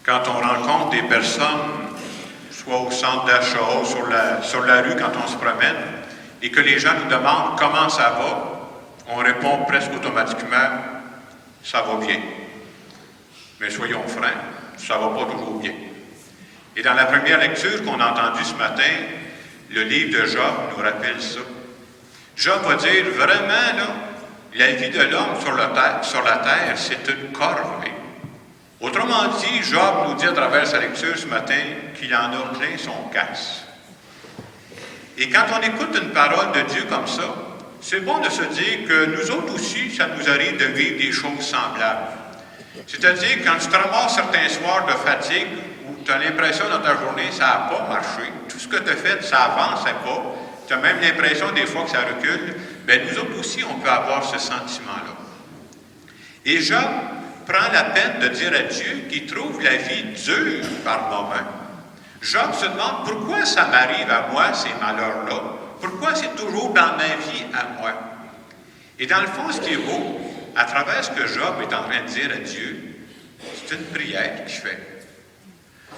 Quand on rencontre des personnes, soit au centre d'achat, sur la rue, quand on se promène, et que les gens nous demandent comment ça va, on répond presque automatiquement « ça va bien ». Mais soyons francs, ça ne va pas toujours bien. Et dans la première lecture qu'on a entendue ce matin, le livre de Job nous rappelle ça. Job va dire vraiment, là, la vie de l'homme sur la terre, c'est une corvée. Autrement dit, Job nous dit à travers sa lecture ce matin qu'il en a plein son casse. Et quand on écoute une parole de Dieu comme ça, c'est bon de se dire que nous autres aussi, ça nous arrive de vivre des choses semblables. C'est-à-dire, quand tu te ramasses certains soirs de fatigue, où tu as l'impression dans ta journée, ça n'a pas marché, tout ce que tu as fait, ça avançait pas, tu as même l'impression des fois que ça recule, bien nous autres aussi, on peut avoir ce sentiment-là. Et Job prend la peine de dire à Dieu qu'il trouve la vie dure par moments. Job se demande pourquoi ça m'arrive à moi, ces malheurs-là, pourquoi c'est toujours dans ma vie à moi. Et dans le fond, ce qui est beau, à travers ce que Job est en train de dire à Dieu, c'est une prière qu'il fait.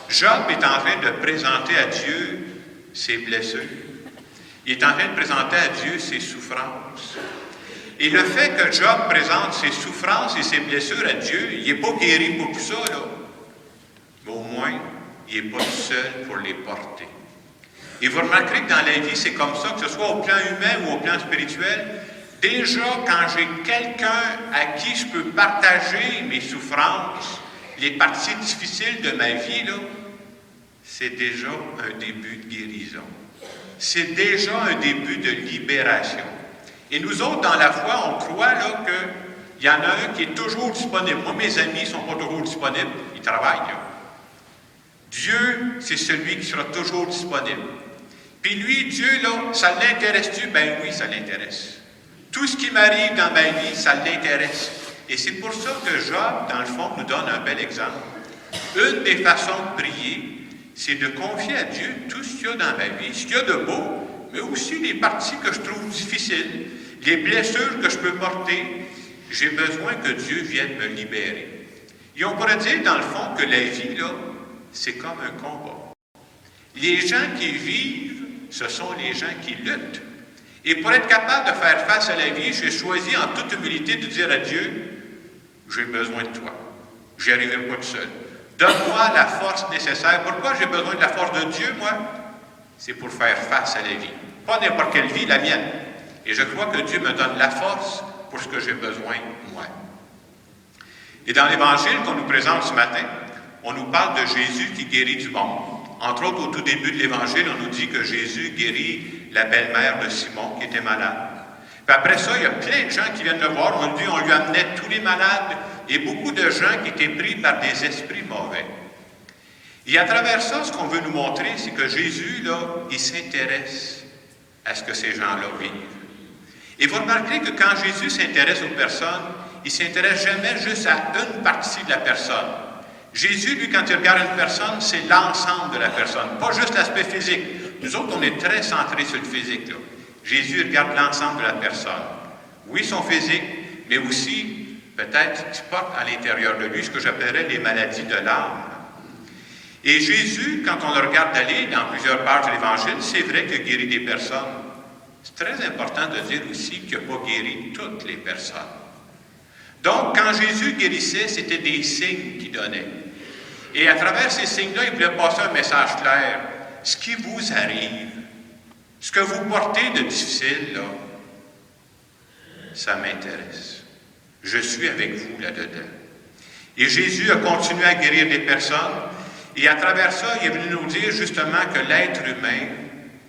Job est en train de présenter à Dieu ses blessures. Il est en train de présenter à Dieu ses souffrances. Et le fait que Job présente ses souffrances et ses blessures à Dieu, il n'est pas guéri pour tout ça, là. Mais au moins, il n'est pas seul pour les porter. Et vous remarquerez que dans la vie, c'est comme ça, que ce soit au plan humain ou au plan spirituel. Déjà, quand j'ai quelqu'un à qui je peux partager mes souffrances, les parties difficiles de ma vie, là, c'est déjà un début de guérison. C'est déjà un début de libération. Et nous autres, dans la foi, on croit là qu'il y en a un qui est toujours disponible. Moi, mes amis ne sont pas toujours disponibles. Ils travaillent, là. Dieu, c'est celui qui sera toujours disponible. Puis lui, Dieu, là, ça l'intéresse-tu? Ben oui, ça l'intéresse. Tout ce qui m'arrive dans ma vie, ça l'intéresse. Et c'est pour ça que Job, dans le fond, nous donne un bel exemple. Une des façons de prier, c'est de confier à Dieu tout ce qu'il y a dans ma vie, ce qu'il y a de beau, mais aussi les parties que je trouve difficiles, les blessures que je peux porter. J'ai besoin que Dieu vienne me libérer. Et on pourrait dire, dans le fond, que la vie, là, c'est comme un combat. Les gens qui vivent, ce sont les gens qui luttent. Et pour être capable de faire face à la vie, j'ai choisi en toute humilité de dire à Dieu, j'ai besoin de toi. Je n'y arriverai pas tout seul. Donne-moi la force nécessaire. Pourquoi j'ai besoin de la force de Dieu, moi? C'est pour faire face à la vie. Pas n'importe quelle vie, la mienne. Et je crois que Dieu me donne la force pour ce que j'ai besoin, moi. Et dans l'Évangile qu'on nous présente ce matin, on nous parle de Jésus qui guérit du monde. Entre autres, au tout début de l'Évangile, on nous dit que Jésus guérit la belle-mère de Simon qui était malade. Puis après ça, il y a plein de gens qui viennent le voir. On lui amenait tous les malades et beaucoup de gens qui étaient pris par des esprits mauvais. Et à travers ça, ce qu'on veut nous montrer, c'est que Jésus, là, il s'intéresse à ce que ces gens-là vivent. Et vous remarquerez que quand Jésus s'intéresse aux personnes, il ne s'intéresse jamais juste à une partie de la personne. Jésus, lui, quand il regarde une personne, c'est l'ensemble de la personne, pas juste l'aspect physique. Nous autres, on est très centrés sur le physique, là. Jésus regarde l'ensemble de la personne. Oui, son physique, mais aussi, peut-être, qu'il porte à l'intérieur de lui ce que j'appellerais les maladies de l'âme. Et Jésus, quand on le regarde aller dans plusieurs pages de l'Évangile, c'est vrai qu'il guérit des personnes. C'est très important de dire aussi qu'il n'a pas guéri toutes les personnes. Donc, quand Jésus guérissait, c'était des signes qu'il donnait. Et à travers ces signes-là, il voulait passer un message clair. Ce qui vous arrive, ce que vous portez de difficile, là, ça m'intéresse. Je suis avec vous là-dedans. Et Jésus a continué à guérir des personnes. Et à travers ça, il est venu nous dire justement que l'être humain,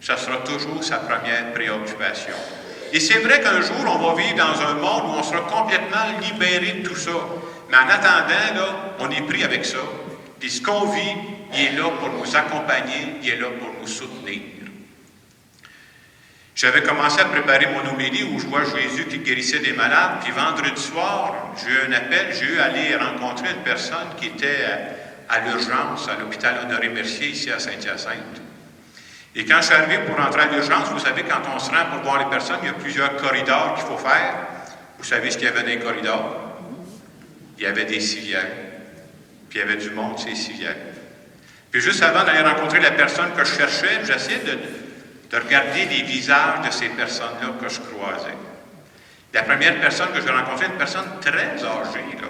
ça sera toujours sa première préoccupation. Et c'est vrai qu'un jour, on va vivre dans un monde où on sera complètement libéré de tout ça. Mais en attendant, là, on est pris avec ça. Puis ce qu'on vit, il est là pour nous accompagner, il est là pour nous soutenir. J'avais commencé à préparer mon homélie où je vois Jésus qui guérissait des malades. Puis vendredi soir, j'ai eu un appel, j'ai eu à aller rencontrer une personne qui était à l'urgence, à l'hôpital Honoré-Mercier, ici à Saint-Hyacinthe. Et quand je suis arrivé pour rentrer à l'urgence, vous savez, quand on se rend pour voir les personnes, il y a plusieurs corridors qu'il faut faire. Vous savez ce qu'il y avait dans les corridors? Il y avait des civières. puis il y avait du monde, ces civières. Puis juste avant d'aller rencontrer la personne que je cherchais, j'essayais de regarder les visages de ces personnes-là que je croisais. La première personne que j'ai rencontrée, une personne très âgée, là,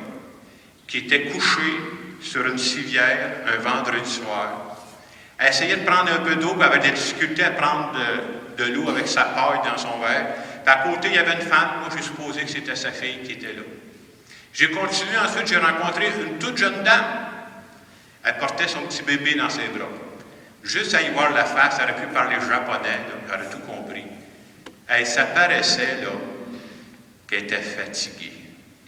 qui était couchée sur une civière un vendredi soir. Elle essayait de prendre un peu d'eau, puis elle avait des difficultés à prendre de l'eau avec sa paille dans son verre. Puis à côté, il y avait une femme, moi j'ai supposé que c'était sa fille qui était là. J'ai continué ensuite, j'ai rencontré une toute jeune dame. Elle portait son petit bébé dans ses bras. Juste à y voir la face, elle aurait pu parler japonais, là, elle aurait tout compris. Ça paraissait là, qu'elle était fatiguée,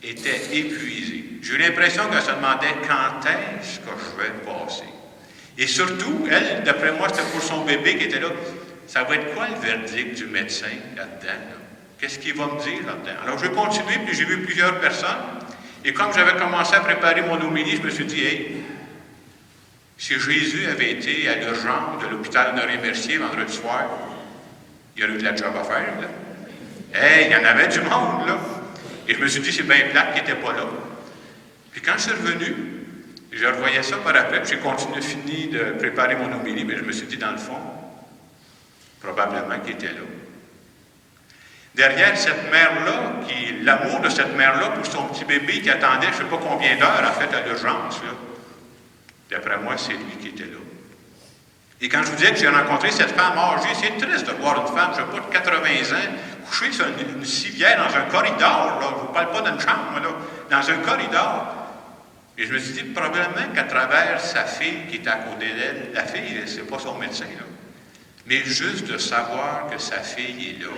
était épuisée. J'ai eu l'impression qu'elle se demandait quand est-ce que je vais passer. Et surtout, elle, d'après moi, c'était pour son bébé qui était là. Ça va être quoi le verdict du médecin là-dedans? Là? Qu'est-ce qu'il va me dire là-dedans? Alors, j'ai continué, puis j'ai vu plusieurs personnes. Et comme j'avais commencé à préparer mon homélie, je me suis dit, hey, si Jésus avait été à l'urgence de l'hôpital Honoré-Mercier vendredi soir, il y aurait eu de la job à faire, là. Hey, il y en avait du monde, là. Et je me suis dit, c'est bien plate qu'il n'était pas là. Puis quand je suis revenu, je revoyais ça par après, puis j'ai fini de préparer mon homélie, mais je me suis dit, dans le fond, probablement qu'il était là. Derrière cette mère-là, l'amour de cette mère-là pour son petit bébé qui attendait je ne sais pas combien d'heures, en fait, à l'urgence, là. D'après moi, c'est lui qui était là. Et quand je vous disais que j'ai rencontré cette femme âgée, c'est triste de voir une femme, je ne sais pas, de 80 ans, couchée sur une civière dans un corridor, là. Je ne vous parle pas d'une chambre, là, dans un corridor. Et je me suis dit, probablement qu'à travers sa fille qui est à côté d'elle, la fille, c'est pas son médecin, là. Mais juste de savoir que sa fille est là,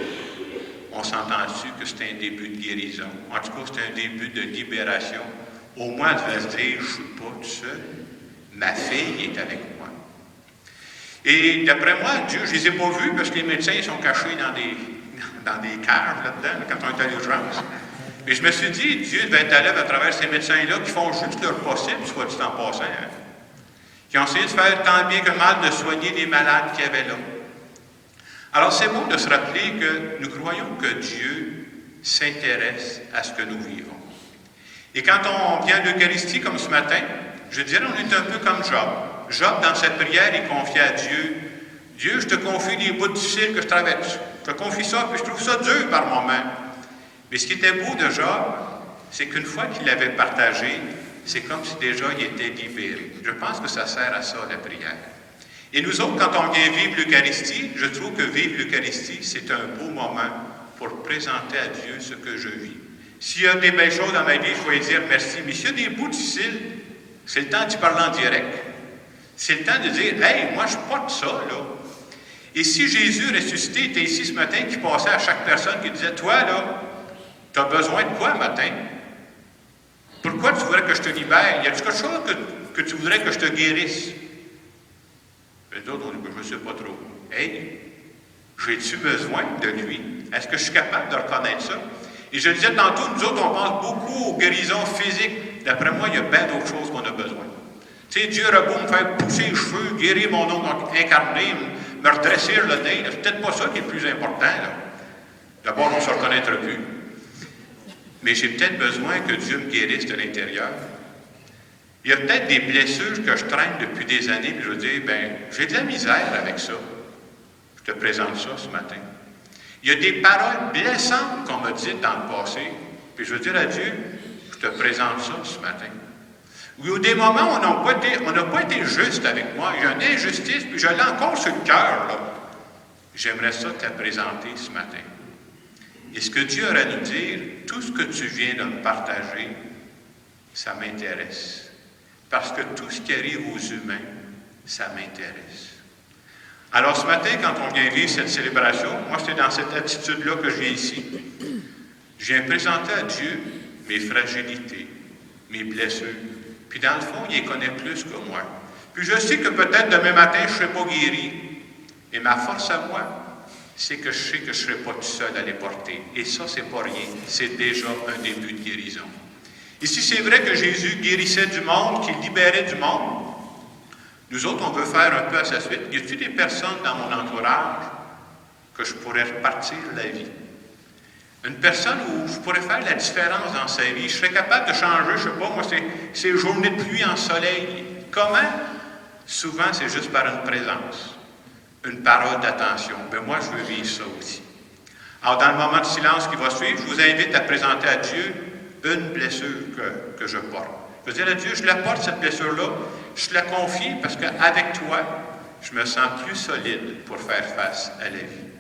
on s'entend-tu que c'est un début de guérison? En tout cas, c'est un début de libération. Au moins, elle devait se dire, je ne suis pas tout seul. Ma fille est avec moi. Et d'après moi, Dieu, je ne les ai pas vus parce que les médecins sont cachés dans des caves là-dedans, là, quand on est à l'urgence. Mais je me suis dit, Dieu devait être à l'œuvre à travers ces médecins-là qui font juste leur possible, soit dit en passant, hein, qui ont essayé de faire tant bien que mal de soigner les malades qu'il y avait là. Alors, c'est bon de se rappeler que nous croyons que Dieu s'intéresse à ce que nous vivons. Et quand on vient à l'Eucharistie, comme ce matin, je dirais, on est un peu comme Job. Job, dans cette prière, il confie à Dieu, « Dieu, je te confie les bouts difficiles que je traverse. Je te confie ça, puis je trouve ça dur par moments. » Mais ce qui était beau de Job, c'est qu'une fois qu'il l'avait partagé, c'est comme si déjà il était libéré. Je pense que ça sert à ça, la prière. Et nous autres, quand on vient vivre l'Eucharistie, je trouve que vivre l'Eucharistie, c'est un beau moment pour présenter à Dieu ce que je vis. S'il y a des belles choses dans ma vie, je vais dire merci. Mais s'il y a des bouts difficiles, c'est le temps d'y parler en direct. C'est le temps de dire, « Hey, moi, je porte ça, là. » Et si Jésus ressuscité était ici ce matin, qui passait à chaque personne, qui disait, « Toi, là, tu as besoin de quoi, matin? Pourquoi tu voudrais que je te libère? Y a-t-il quelque chose que tu voudrais que je te guérisse? » Les autres, on dit, je ne sais pas trop. Hey, j'ai-tu besoin de lui? Est-ce que je suis capable de reconnaître ça? Et je le disais tantôt, nous autres, on pense beaucoup aux guérisons physiques. D'après moi, il y a bien d'autres choses qu'on a besoin. Tu sais, Dieu aurait beau me faire pousser les cheveux, guérir mon ongle incarné, me redresser le nez. C'est peut-être pas ça qui est le plus important, là. D'abord, on ne se reconnaîtra plus. Mais j'ai peut-être besoin que Dieu me guérisse de l'intérieur. Il y a peut-être des blessures que je traîne depuis des années, puis je veux dire, bien, j'ai de la misère avec ça. Je te présente ça ce matin. Il y a des paroles blessantes qu'on m'a dites dans le passé, puis je veux dire à Dieu, je te présente ça ce matin. Il y a des moments où on n'a pas été juste avec moi. Il y a une injustice, puis je l'ai encore sur le cœur, là. J'aimerais ça te présenter ce matin. Et ce que Dieu a à nous dire, tout ce que tu viens de me partager, ça m'intéresse. Parce que tout ce qui arrive aux humains, ça m'intéresse. Alors ce matin, quand on vient vivre cette célébration, moi c'est dans cette attitude-là que je viens ici. Je viens présenter à Dieu mes fragilités, mes blessures. Puis dans le fond, il les connaît plus que moi. Puis je sais que peut-être demain matin, je ne serai pas guéri. Et ma force à moi, c'est que je sais que je ne serai pas tout seul à les porter. Et ça, c'est pas rien. C'est déjà un début de guérison. Et si c'est vrai que Jésus guérissait du monde, qu'il libérait du monde, nous autres, on veut faire un peu à sa suite. Y a-t-il des personnes dans mon entourage que je pourrais repartir la vie? Une personne où je pourrais faire la différence dans sa vie. Je serais capable de changer, je ne sais pas, moi, ces journées de pluie en soleil. Comment? Souvent, c'est juste par une présence, une parole d'attention. Ben moi, je veux vivre ça aussi. Alors, dans le moment de silence qui va suivre, je vous invite à présenter à Dieu une blessure que je porte. Je veux dire à Dieu, je la porte, cette blessure-là, je te la confie parce qu'avec toi, je me sens plus solide pour faire face à la vie.